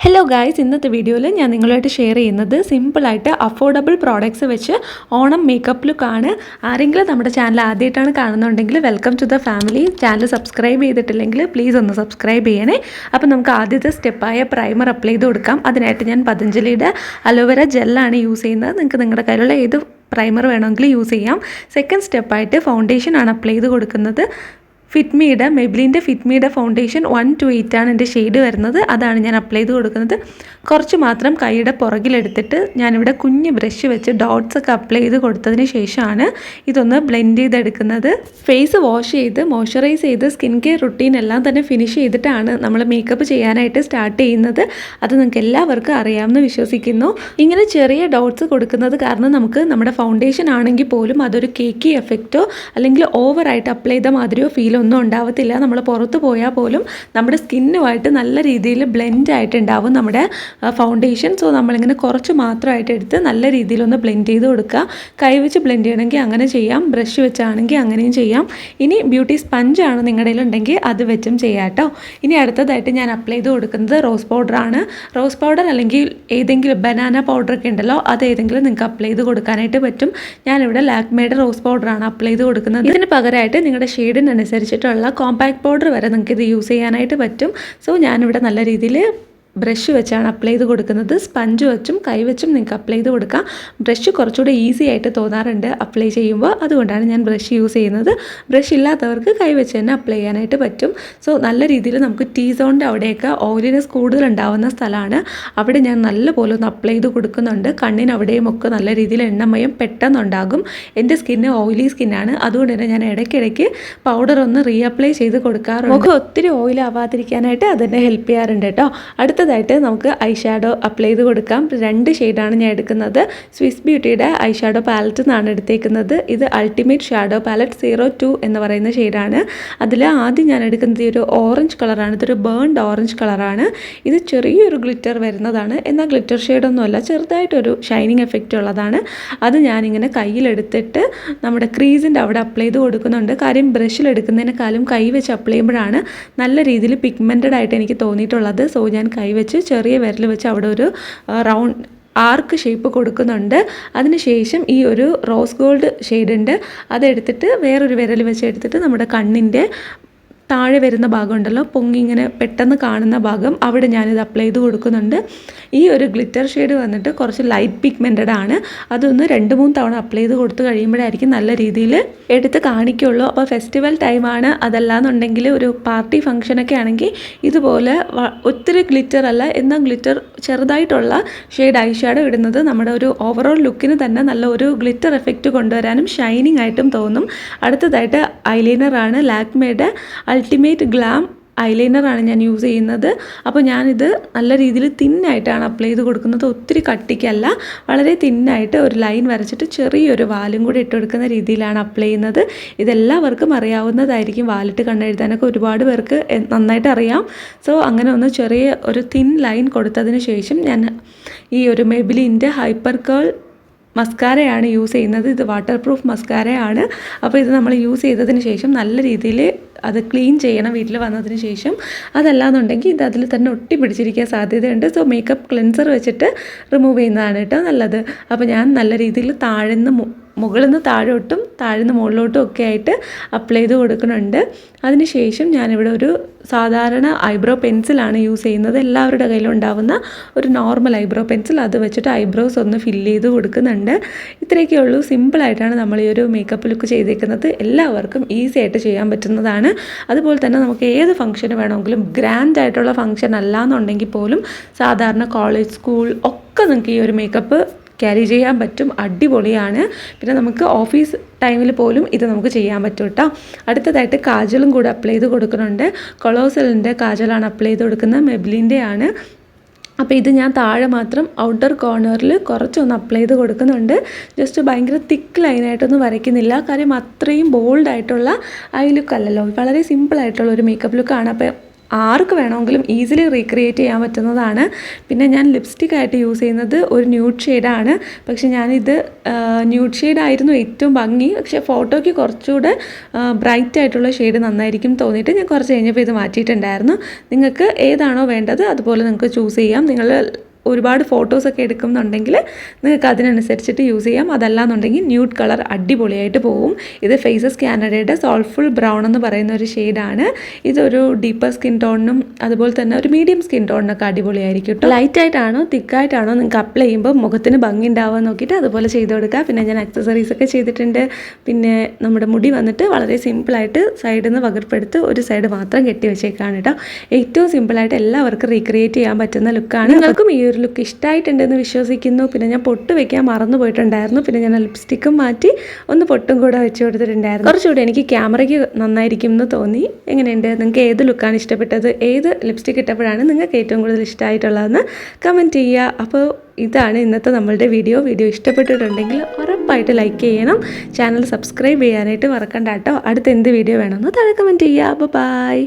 Hello guys, ഇന്നത്തെ വീഡിയോയിൽ ഞാൻ നിങ്ങളുമായിട്ട് ഷെയർ ചെയ്യുന്നത് സിമ്പിളായിട്ട് അഫോർഡബിൾ പ്രോഡക്റ്റ്സ് വെച്ച് ഓണം മേക്കപ്പ് ലുക്കാണ്. ആരെങ്കിലും നമ്മുടെ ചാനൽ ആദ്യമായിട്ടാണ് കാണുന്നുണ്ടെങ്കിൽ welcome to the family. Channel subscribe ചെയ്തിട്ടില്ലെങ്കിൽ പ്ലീസ് ഒന്ന് സബ്സ്ക്രൈബ് ചെയ്യണേ. അപ്പോൾ നമുക്ക് ആദ്യത്തെ സ്റ്റെപ്പായ പ്രൈമർ അപ്ലൈ ചെയ്ത് കൊടുക്കാം. അതിനായിട്ട് ഞാൻ പതഞ്ജലിയുടെ അലോവേര ജെല്ലാണ് യൂസ് ചെയ്യുന്നത്. നിങ്ങൾക്ക് നിങ്ങളുടെ കയ്യിലുള്ള ഏത് പ്രൈമർ വേണമെങ്കിൽ യൂസ് ചെയ്യാം. സെക്കൻഡ് സ്റ്റെപ്പായിട്ട് ഫൗണ്ടേഷനാണ് അപ്ലൈ ചെയ്ത് കൊടുക്കുന്നത്. ഫിറ്റ്മിയുടെ മെബ്ലിൻ്റെ ഫിറ്റ്മിയുടെ ഫൗണ്ടേഷൻ 128 ആണ് എൻ്റെ ഷെയ്ഡ് വരുന്നത്. അതാണ് ഞാൻ അപ്ലൈ ചെയ്ത് കൊടുക്കുന്നത്. കുറച്ച് മാത്രം കൈയുടെ പുറകിലെടുത്തിട്ട് ഞാനിവിടെ കുഞ്ഞ് ബ്രഷ് വെച്ച് ഡോട്ട്സ് ഒക്കെ അപ്ലൈ ചെയ്ത് കൊടുത്തതിന് ശേഷമാണ് ഇതൊന്ന് ബ്ലെൻഡ് ചെയ്തെടുക്കുന്നത്. ഫേസ് വാഷ് ചെയ്ത് മോയ്സ്ചറൈസ് ചെയ്ത് സ്കിൻ കെയർ റുട്ടീൻ എല്ലാം തന്നെ ഫിനിഷ് ചെയ്തിട്ടാണ് നമ്മൾ മേക്കപ്പ് ചെയ്യാനായിട്ട് സ്റ്റാർട്ട് ചെയ്യുന്നത്. അത് നിങ്ങൾക്ക് എല്ലാവർക്കും അറിയാമെന്ന് വിശ്വസിക്കുന്നു. ഇങ്ങനെ ചെറിയ ഡോട്ട്സ് കൊടുക്കുന്നത് കാരണം നമുക്ക് നമ്മുടെ ഫൗണ്ടേഷൻ ആണെങ്കിൽ പോലും അതൊരു കേക്കി എഫക്റ്റോ അല്ലെങ്കിൽ ഓവറായിട്ട് അപ്ലൈ ചെയ്ത മാതിരിയോ ഫീലോ ഒന്നും ഉണ്ടാവത്തില്ല. നമ്മൾ പുറത്ത് പോയാൽ പോലും നമ്മുടെ സ്കിന്നുമായിട്ട് നല്ല രീതിയിൽ ബ്ലെൻഡ് ആയിട്ടുണ്ടാവും നമ്മുടെ ഫൗണ്ടേഷൻ. സോ നമ്മളിങ്ങനെ കുറച്ച് മാത്രമായിട്ട് എടുത്ത് നല്ല രീതിയിലൊന്ന് ബ്ലെൻഡ് ചെയ്ത് കൊടുക്കുക. കൈവച്ച് ബ്ലെൻഡ് ചെയ്യണമെങ്കിൽ അങ്ങനെ ചെയ്യാം, ബ്രഷ് വെച്ചാണെങ്കിൽ അങ്ങനെയും ചെയ്യാം. ഇനി ബ്യൂട്ടി സ്പഞ്ചാണ് നിങ്ങളുടെ കയ്യിലുണ്ടെങ്കിൽ അത് വെച്ചും ചെയ്യാം കേട്ടോ. ഇനി അടുത്തതായിട്ട് ഞാൻ അപ്ലൈ ചെയ്ത് കൊടുക്കുന്നത് റോസ് പൗഡറാണ്. റോസ് പൗഡർ അല്ലെങ്കിൽ ഏതെങ്കിലും ബനാന പൗഡറൊക്കെ ഉണ്ടല്ലോ, അത് ഏതെങ്കിലും നിങ്ങൾക്ക് അപ്ലൈ ചെയ്ത് കൊടുക്കാനായിട്ട് പറ്റും. ഞാനിവിടെ ലാക്മേയുടെ റോസ് പൗഡറാണ് അപ്ലൈ ചെയ്ത് കൊടുക്കുന്നത്. ഇതിന് പകരമായിട്ട് നിങ്ങളുടെ ഷെയ്ഡിനനുസരിച്ചിട്ടുള്ള കോമ്പാക്ട് പൗഡർ വരെ നിങ്ങൾക്ക് ഇത് യൂസ് ചെയ്യാനായിട്ട് പറ്റും. സോ ഞാനിവിടെ നല്ല രീതിയിൽ ബ്രഷ് വെച്ചാണ് അപ്ലൈ ചെയ്ത് കൊടുക്കുന്നത്. സ്പഞ്ച് വെച്ചും കൈ വെച്ചും നിങ്ങൾക്ക് അപ്ലൈ ചെയ്ത് കൊടുക്കാം. ബ്രഷ് കുറച്ചുകൂടെ ഈസി ആയിട്ട് തോന്നാറുണ്ട് അപ്ലൈ ചെയ്യുമ്പോൾ, അതുകൊണ്ടാണ് ഞാൻ ബ്രഷ് യൂസ് ചെയ്യുന്നത്. ബ്രഷ് ഇല്ലാത്തവർക്ക് കൈ വെച്ച് തന്നെ അപ്ലൈ ചെയ്യാനായിട്ട് പറ്റും. സോ നല്ല രീതിയിൽ നമുക്ക് ടീ സോണിൻ്റെ അവിടെയൊക്കെ ഓയിലിനെസ് കൂടുതൽ ഉണ്ടാവുന്ന സ്ഥലമാണ്. അവിടെ ഞാൻ നല്ലപോലെ ഒന്ന് അപ്ലൈ ചെയ്ത് കൊടുക്കുന്നുണ്ട്. കണ്ണിന് അവിടെയും ഒക്കെ നല്ല രീതിയിൽ എണ്ണമയം പെട്ടെന്നുണ്ടാകും. എൻ്റെ സ്കിന്ന് ഓയിലി സ്കിന്നാണ്, അതുകൊണ്ട് തന്നെ ഞാൻ ഇടയ്ക്കിടയ്ക്ക് പൗഡർ ഒന്ന് റീഅപ്ലൈ ചെയ്ത് കൊടുക്കാറുണ്ട്. മുഖം ഒത്തിരി ഓയിൽ ആവാതിരിക്കാനായിട്ട് അതെന്നെ ഹെൽപ്പ് ചെയ്യാറുണ്ട് കേട്ടോ. അടുത്തതായിട്ട് നമുക്ക് ഐ ഷാഡോ അപ്ലൈ ചെയ്ത് കൊടുക്കാം. 2 ഷെയ്ഡാണ് ഞാൻ എടുക്കുന്നത്. സ്വിസ് ബ്യൂട്ടിയുടെ ഐ ഷാഡോ പാലറ്റ് നിന്നാണ് എടുത്തേക്കുന്നത്. ഇത് അൾട്ടിമേറ്റ് ഷാഡോ പാലറ്റ് 02 എന്ന് പറയുന്ന ഷെയ്ഡാണ്. അതിൽ ആദ്യം ഞാൻ എടുക്കുന്നത് ഈ ഒരു ഓറഞ്ച് കളറാണ്. ഇതൊരു ബേൺഡ് ഓറഞ്ച് കളറാണ്. ഇത് ചെറിയൊരു ഗ്ലിറ്റർ വരുന്നതാണ്, എന്നാൽ ഗ്ലിറ്റർ ഷെയ്ഡൊന്നുമല്ല, ചെറുതായിട്ടൊരു ഷൈനിങ് എഫക്റ്റ് ഉള്ളതാണ്. അത് ഞാനിങ്ങനെ കയ്യിലെടുത്തിട്ട് നമ്മുടെ ക്രീസിൻ്റെ അവിടെ അപ്ലൈ ചെയ്ത് കൊടുക്കുന്നുണ്ട്. കാര്യം ബ്രഷിലെടുക്കുന്നതിനേക്കാളും കൈ വെച്ച് അപ്ലൈ ചെയ്യുമ്പോഴാണ് നല്ല രീതിയിൽ പിഗ്മെൻറ്റഡ് ആയിട്ട് എനിക്ക് തോന്നിയിട്ടുള്ളത്. സോ ഞാൻ കൈ വെച്ച് ചെറിയ വിരൽ വെച്ച് അവിടെ ഒരു റൗണ്ട് ആർക്ക് ഷേപ്പ് കൊടുക്കുന്നുണ്ട്. അതിനുശേഷം ഈ ഒരു റോസ് ഗോൾഡ് ഷെയ്ഡ് ഉണ്ട്, അതെടുത്തിട്ട് വേറൊരു വിരൽ വെച്ച് എടുത്തിട്ട് നമ്മുടെ കണ്ണിൻ്റെ താഴെ വരുന്ന ഭാഗം ഉണ്ടല്ലോ, പൊങ്ങി ഇങ്ങനെ പെട്ടെന്ന് കാണുന്ന ഭാഗം, അവിടെ ഞാനിത് അപ്ലൈ ചെയ്ത് കൊടുക്കുന്നുണ്ട്. ഈ ഒരു ഗ്ലിറ്റർ ഷെയ്ഡ് വന്നിട്ട് കുറച്ച് ലൈറ്റ് പിഗ്മെൻറ്റഡ് ആണ്. അതൊന്ന് 2-3 തവണ അപ്ലൈ ചെയ്ത് കൊടുത്ത് കഴിയുമ്പോഴായിരിക്കും നല്ല രീതിയിൽ എടുത്ത് കാണിക്കുള്ളൂ. അപ്പോൾ ഫെസ്റ്റിവൽ ടൈമാണ്, അതല്ലാന്നുണ്ടെങ്കിൽ ഒരു പാർട്ടി ഫംഗ്ഷനൊക്കെ ആണെങ്കിൽ ഇതുപോലെ ഒത്തിരി ഗ്ലിറ്റർ അല്ല എന്നാൽ ഗ്ലിറ്റർ ചെറുതായിട്ടുള്ള ഷെയ്ഡ് ഐ ഷാഡോ ഇടുന്നത് നമ്മുടെ ഒരു ഓവറോൾ ലുക്കിന് തന്നെ നല്ല ഒരു ഗ്ലിറ്റർ എഫക്റ്റ് കൊണ്ടുവരാനും ഷൈനിങ് ആയിട്ടും തോന്നും. അടുത്തതായിട്ട് ഐലൈനറാണ്. ലാക്മേയുടെ അൾട്ടിമേറ്റ് ഗ്ലാം ഐലൈനറാണ് ഞാൻ യൂസ് ചെയ്യുന്നത്. അപ്പോൾ ഞാനിത് നല്ല രീതിയിൽ തിന്നായിട്ടാണ് അപ്ലൈ ചെയ്ത് കൊടുക്കുന്നത്. ഒത്തിരി കട്ടിക്കല്ല, വളരെ തിന്നായിട്ട് ഒരു ലൈൻ വരച്ചിട്ട് ചെറിയൊരു വാലും കൂടി ഇട്ട് കൊടുക്കുന്ന രീതിയിലാണ് അപ്ലൈ ചെയ്യുന്നത്. ഇതെല്ലാവർക്കും അറിയാവുന്നതായിരിക്കും. വാലിട്ട് കണ്ണെഴുതാനൊക്കെ ഒരുപാട് പേർക്ക് നന്നായിട്ട് അറിയാം. സോ അങ്ങനെ ഒന്ന് ചെറിയ ഒരു തിൻ ലൈൻ കൊടുത്തതിന് ശേഷം ഞാൻ ഈ ഒരു മെബിലിൻ്റെ ഹൈപ്പർ കേൾ മസ്കാരയാണ് യൂസ് ചെയ്യുന്നത്. ഇത് വാട്ടർ പ്രൂഫ് മസ്കാരയാണ്. അപ്പോൾ ഇത് നമ്മൾ യൂസ് ചെയ്തതിന് ശേഷം നല്ല രീതിയിൽ അത് ക്ലീൻ ചെയ്യണം വീട്ടിൽ വന്നതിന് ശേഷം. അതല്ലാന്നുണ്ടെങ്കിൽ ഇത് അതിൽ തന്നെ ഒട്ടി പിടിച്ചിരിക്കാൻ സാധ്യതയുണ്ട്. സോ മേക്കപ്പ് ക്ലെൻസർ വെച്ചിട്ട് റിമൂവ് ചെയ്യുന്നതാണ് കേട്ടോ നല്ലത്. അപ്പോൾ ഞാൻ നല്ല രീതിയിൽ മുകളിൽ നിന്ന് താഴോട്ടും താഴെ നിന്ന് മുകളിലോട്ടും ഒക്കെ ആയിട്ട് അപ്ലൈ ചെയ്ത് കൊടുക്കുന്നുണ്ട്. അതിനുശേഷം ഞാനിവിടെ ഒരു സാധാരണ ഐബ്രോ പെൻസിലാണ് യൂസ് ചെയ്യുന്നത്. എല്ലാവരുടെ കയ്യിലും ഉണ്ടാവുന്ന ഒരു നോർമൽ ഐബ്രോ പെൻസിൽ, അത് വെച്ചിട്ട് ഐബ്രോസ് ഒന്ന് ഫില്ല് ചെയ്ത് കൊടുക്കുന്നുണ്ട്. ഇത്രയൊക്കെ ഉള്ളൂ. സിമ്പിളായിട്ടാണ് നമ്മൾ ഈ ഒരു മേക്കപ്പ് ലുക്ക് ചെയ്തേക്കുന്നത്. എല്ലാവർക്കും ഈസി ആയിട്ട് ചെയ്യാൻ പറ്റുന്നതാണ്. അതുപോലെ തന്നെ നമുക്ക് ഏത് ഫംഗ്ഷന് വേണമെങ്കിലും, ഗ്രാൻഡ് ആയിട്ടുള്ള ഫംഗ്ഷൻ അല്ലാന്നുണ്ടെങ്കിൽ പോലും സാധാരണ കോളേജ്, സ്കൂൾ ഒക്കെ നിങ്ങൾക്ക് ഈ ഒരു മേക്കപ്പ് ക്യാരി ചെയ്യാൻ പറ്റും. അടിപൊളിയാണ്. പിന്നെ നമുക്ക് ഓഫീസ് ടൈമിൽ പോലും ഇത് നമുക്ക് ചെയ്യാൻ പറ്റും കേട്ടോ. അടുത്തതായിട്ട് കാജലും കൂടെ അപ്ലൈ ചെയ്ത് കൊടുക്കുന്നുണ്ട്. കൊളോസലിൻ്റെ കാജലാണ് അപ്ലൈ ചെയ്ത് കൊടുക്കുന്നത്, മെബ്ലിൻ്റെ ആണ്. അപ്പോൾ ഇത് ഞാൻ താഴെ മാത്രം ഔട്ടർ കോർണറിൽ കുറച്ചൊന്ന് അപ്ലൈ ചെയ്ത് കൊടുക്കുന്നുണ്ട്. ജസ്റ്റ് ഭയങ്കര തിക്ക് ലൈനായിട്ടൊന്നും വരയ്ക്കുന്നില്ല, കാര്യം അത്രയും ബോൾഡായിട്ടുള്ള ഐ ലുക്ക് അല്ലല്ലോ, വളരെ സിമ്പിളായിട്ടുള്ള ഒരു മേക്കപ്പ് ലുക്കാണ്. അപ്പോൾ ആർക്ക് വേണമെങ്കിലും ഈസിലി റീക്രിയേറ്റ് ചെയ്യാൻ പറ്റുന്നതാണ്. പിന്നെ ഞാൻ ലിപ്സ്റ്റിക്കായിട്ട് യൂസ് ചെയ്യുന്നത് ഒരു ന്യൂഡ് ഷെയ്ഡാണ്. പക്ഷേ ഞാനിത് ന്യൂഡ് ഷെയ്ഡായിരുന്നു ഏറ്റവും ഭംഗി. പക്ഷേ ഫോട്ടോയ്ക്ക് കുറച്ചുകൂടെ ബ്രൈറ്റ് ആയിട്ടുള്ള ഷെയ്ഡ് നന്നായിരിക്കും തോന്നിയിട്ട് ഞാൻ കുറച്ച് കഴിഞ്ഞപ്പോൾ ഇത് മാറ്റിയിട്ടുണ്ടായിരുന്നു. നിങ്ങൾക്ക് ഏതാണോ വേണ്ടത് അതുപോലെ നിങ്ങൾക്ക് ചൂസ് ചെയ്യാം. നിങ്ങൾ ഒരുപാട് ഫോട്ടോസൊക്കെ എടുക്കുന്നുണ്ടെങ്കിൽ നിങ്ങൾക്ക് അതിനനുസരിച്ചിട്ട് യൂസ് ചെയ്യാം. അതല്ലാന്നുണ്ടെങ്കിൽ ന്യൂഡ് കളർ അടിപൊളിയായിട്ട് പോകും. ഇത് ഫേസസ് കാനഡയുടെ സോൾഫുൾ ബ്രൗൺ എന്ന് പറയുന്ന ഒരു ഷെയ്ഡാണ്. ഇതൊരു ഡീപ്പർ സ്കിൻ ടോണിനും അതുപോലെ തന്നെ ഒരു മീഡിയം സ്കിൻ ടോണിനൊക്കെ അടിപൊളിയായിരിക്കും കേട്ടോ. ലൈറ്റായിട്ടാണോ തിക്കായിട്ടാണോ നിങ്ങൾക്ക് അപ്ലൈ ചെയ്യുമ്പോൾ മുഖത്തിന് ഭംഗി ഉണ്ടാവുക നോക്കിയിട്ട് അതുപോലെ ചെയ്ത് കൊടുക്കുക. പിന്നെ ഞാൻ ആക്സസറീസൊക്കെ ചെയ്തിട്ടുണ്ട്. പിന്നെ നമ്മുടെ മുടി വന്നിട്ട് വളരെ സിമ്പിളായിട്ട് സൈഡിൽ നിന്ന് വകുപ്പെടുത്ത് ഒരു സൈഡ് മാത്രം കെട്ടി വെച്ചേക്കാണ് കേട്ടോ. ഏറ്റവും സിമ്പിളായിട്ട് എല്ലാവർക്കും റീക്രിയേറ്റ് ചെയ്യാൻ പറ്റുന്ന ലുക്കാണ്. നിങ്ങൾക്കും ഈ ഒരു ലുക്ക് ഇഷ്ടമായിട്ടുണ്ടെന്ന് വിശ്വസിക്കുന്നു. പിന്നെ ഞാൻ പൊട്ട് വെക്കാൻ മറന്നു പോയിട്ടുണ്ടായിരുന്നു. പിന്നെ ഞാൻ ലിപ്സ്റ്റിക്കും മാറ്റി ഒന്ന് പൊട്ടും കൂടെ വെച്ച് കൊടുത്തിട്ടുണ്ടായിരുന്നു. കുറച്ചുകൂടെ എനിക്ക് ക്യാമറയ്ക്ക് നന്നായിരിക്കും എന്ന് തോന്നി. എങ്ങനെയുണ്ട്? നിങ്ങൾക്ക് ഏത് ലുക്കാണ് ഇഷ്ടപ്പെട്ടത്? ഏത് ലിപ്സ്റ്റിക് ഇട്ടപ്പോഴാണ് നിങ്ങൾക്ക് ഏറ്റവും കൂടുതൽ ഇഷ്ടമായിട്ടുള്ളതെന്ന് കമൻറ്റ് ചെയ്യുക. അപ്പോൾ ഇതാണ് ഇന്നത്തെ നമ്മളുടെ വീഡിയോ ഇഷ്ടപ്പെട്ടിട്ടുണ്ടെങ്കിൽ ഉറപ്പായിട്ട് ലൈക്ക് ചെയ്യണം. ചാനൽ സബ്സ്ക്രൈബ് ചെയ്യാനായിട്ട് മറക്കണ്ട കേട്ടോ. അടുത്ത എന്ത് വീഡിയോ വേണമെന്ന് താഴെ കമൻറ്റ് ചെയ്യുക. അപ്പോൾ ബൈ.